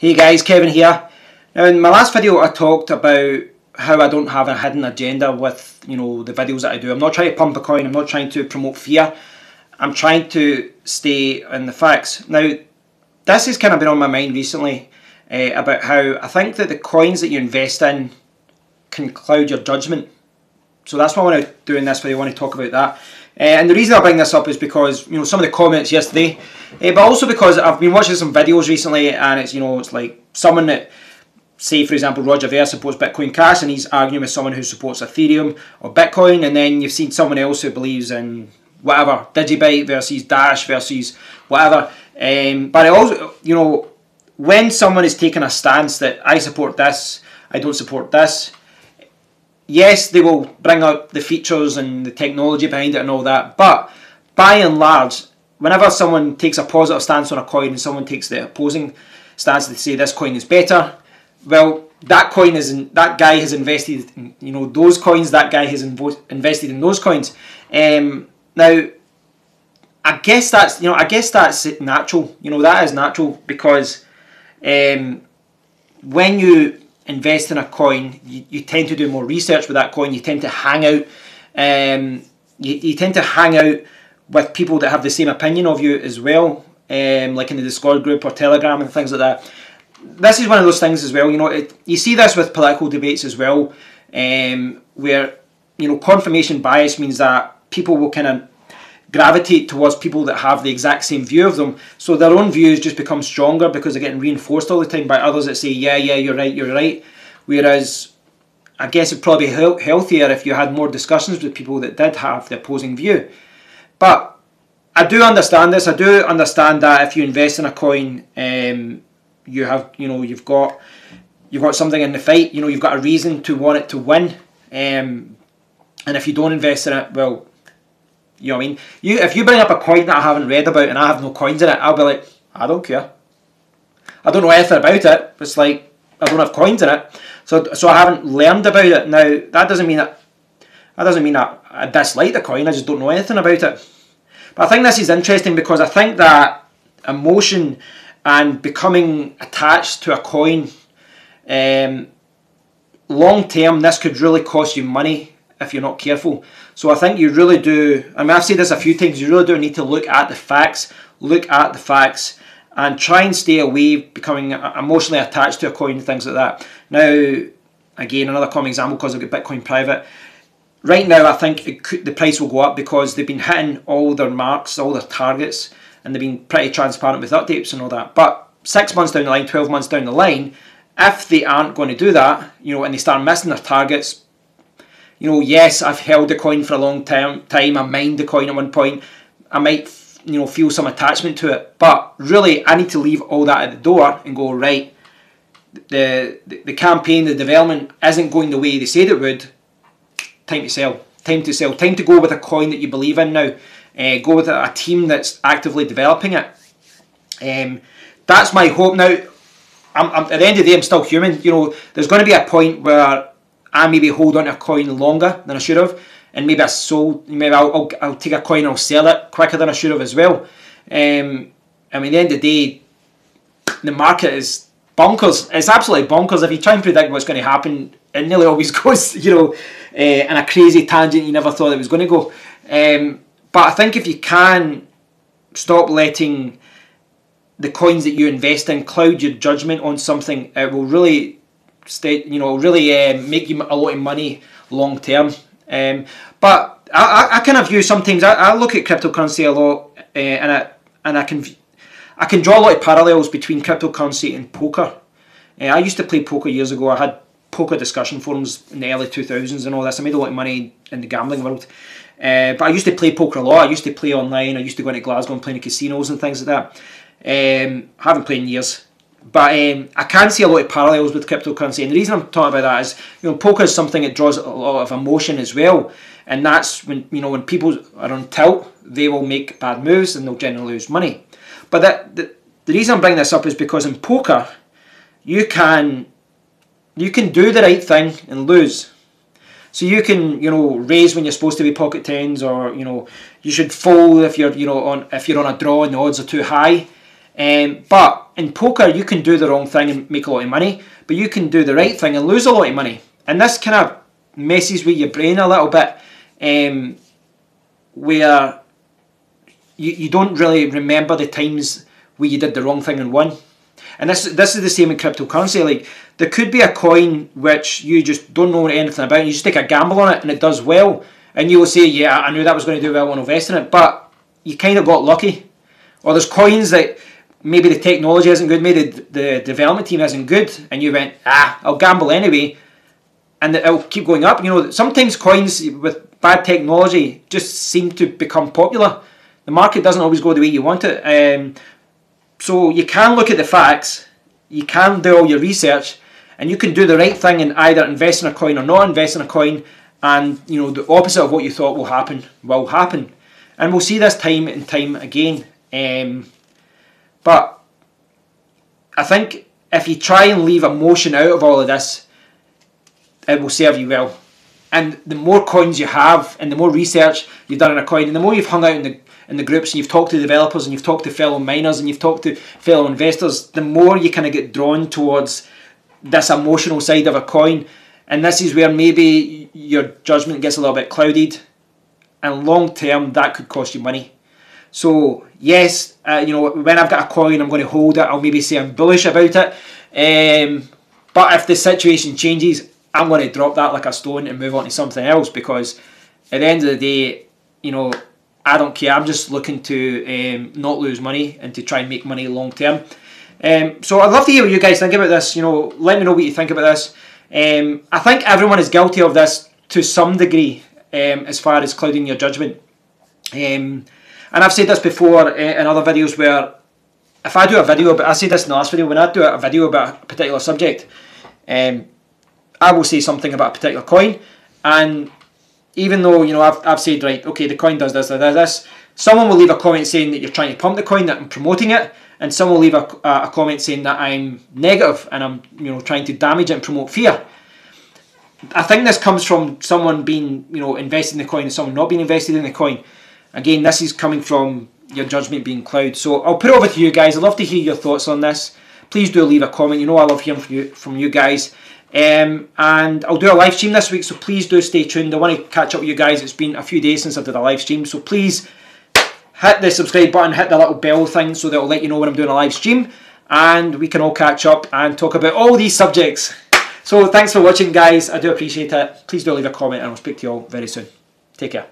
Hey guys, Kevin here. Now in my last video I talked about how I don't have a hidden agenda with, the videos that I do. I'm not trying to pump a coin, I'm not trying to promote fear. I'm trying to stay in the facts. Now this has kind of been on my mind recently about how I think that the coins that you invest in can cloud your judgment. So that's what I want to do in this video. I want to talk about that. And the reason I bring this up is because some of the comments yesterday, but also because I've been watching some videos recently, and it's like someone that, say for example Roger Ver supports Bitcoin Cash, and he's arguing with someone who supports Ethereum or Bitcoin, and then you've seen someone else who believes in whatever, Digibyte versus Dash versus whatever. But it also, when someone is taking a stance that I support this, I don't support this. Yes, they will bring up the features and the technology behind it and all that, but by and large, whenever someone takes a positive stance on a coin and someone takes the opposing stance to say this coin is better, well, that guy has invested in, those coins. That guy has invested in those coins. Now, I guess that's natural. That is natural because when you invest in a coin, you tend to do more research with that coin. You tend to hang out, you tend to hang out with people that have the same opinion of you as well, like in the Discord group or Telegram and things like that. This is one of those things as well. You see this with political debates as well, where confirmation bias means that people will kind of gravitate towards people that have the exact same view of them, so their own views just become stronger because they're getting reinforced all the time by others that say yeah, you're right. Whereas I guess it'd probably be healthier if you had more discussions with people that did have the opposing view. But I do understand this. I do understand that if you invest in a coin, you have you've got something in the fight. You've got a reason to want it to win. And if you don't invest in it, well, you know what I mean? If you bring up a coin that I haven't read about and I have no coins in it, I'll be like, I don't care. I don't know anything about it. It's like, I don't have coins in it. So I haven't learned about it. Now, that doesn't mean that I dislike the coin, I just don't know anything about it. But I think this is interesting because I think that emotion and becoming attached to a coin, long term, this could really cost you money if you're not careful. So I think you really do, I've said this a few times, you really do need to look at the facts, and try and stay away becoming emotionally attached to a coin and things like that. Now, again, another common example, because I've got Bitcoin private. Right now, I think the price will go up because they've been hitting all their marks, all their targets, and they've been pretty transparent with updates and all that. But 6 months down the line, 12 months down the line, if they aren't going to do that, and they start missing their targets, yes, I've held the coin for a long time. I mined the coin at one point. I might, feel some attachment to it. But really, I need to leave all that at the door and go, right, the campaign, the development isn't going the way they said it would. Time to sell. Time to sell. Time to go with a coin that you believe in now. Go with a team that's actively developing it. That's my hope. Now, at the end of the day, I'm still human. There's going to be a point where I maybe hold on to a coin longer than I should have, and maybe I'll take a coin and I'll sell it quicker than I should have as well. At the end of the day, the market is bonkers. It's absolutely bonkers. If you try and predict what's going to happen, it nearly always goes, in a crazy tangent you never thought it was going to go. But I think if you can stop letting the coins that you invest in cloud your judgment on something, it will really make you a lot of money long term. But I kind of view sometimes, I look at cryptocurrency a lot, and I can draw a lot of parallels between cryptocurrency and poker. I used to play poker years ago. I had poker discussion forums in the early 2000s and all this. I made a lot of money in the gambling world. But I used to play poker a lot. I used to play online. I used to go into Glasgow and play in casinos and things like that. I haven't played in years. But I can see a lot of parallels with cryptocurrency, and the reason I'm talking about that is, poker is something that draws a lot of emotion as well, and that's when when people are on tilt, they will make bad moves and they'll generally lose money. But the reason I'm bringing this up is because in poker, you can do the right thing and lose. So you can raise when you're supposed to be pocket tens, or you should fold if you're on a draw and the odds are too high. But in poker, you can do the wrong thing and make a lot of money, but you can do the right thing and lose a lot of money. And this kind of messes with your brain a little bit, where you don't really remember the times where you did the wrong thing and won. And this is the same in cryptocurrency. Like, there could be a coin which you just don't know anything about, and you just take a gamble on it and it does well, and you will say, yeah, I knew that was going to do well when I invested in it, but you kind of got lucky. Or there's coins that maybe the technology isn't good, maybe the development team isn't good, and you went, I'll gamble anyway, and it'll keep going up. You know, sometimes coins with bad technology just seem to become popular. The market doesn't always go the way you want it. So you can look at the facts, you can do all your research, and you can do the right thing and either invest in a coin or not invest in a coin, and you know, the opposite of what you thought will happen will happen. And we'll see this time and time again. But I think if you try and leave emotion out of all of this, it will serve you well. And the more coins you have, and the more research you've done on a coin, and the more you've hung out in the groups, and you've talked to developers, and you've talked to fellow miners, and you've talked to fellow investors, the more you kind of get drawn towards this emotional side of a coin. And this is where maybe your judgment gets a little bit clouded, and long term that could cost you money. So yes, you know, when I've got a coin, I'm going to hold it. I'll maybe say I'm bullish about it, but if the situation changes, I'm going to drop that like a stone and move on to something else, because at the end of the day, you know, I don't care. I'm just looking to not lose money and to try and make money long term. So I'd love to hear what you guys think about this. You know, let me know what you think about this. I think everyone is guilty of this to some degree, as far as clouding your judgment. And I've said this before in other videos, where if I do a video, but I said this in the last video, when I do a video about a particular subject, I will say something about a particular coin, and even though, you know, I've said, right, okay, the coin does this, this, someone will leave a comment saying that you're trying to pump the coin, that I'm promoting it, and someone will leave a comment saying that I'm negative and I'm, you know, trying to damage it and promote fear. I think this comes from someone being, you know, invested in the coin and someone not being invested in the coin. Again, this is coming from your judgment being clouded. So I'll put it over to you guys. I'd love to hear your thoughts on this. Please do leave a comment. You know, I love hearing from you guys. And I'll do a live stream this week, so please do stay tuned. I want to catch up with you guys. It's been a few days since I did a live stream, so please hit the subscribe button, hit the little bell thing, so that will let you know when I'm doing a live stream, and we can all catch up and talk about all these subjects. So thanks for watching, guys. I do appreciate it. Please do leave a comment, and I'll speak to you all very soon. Take care.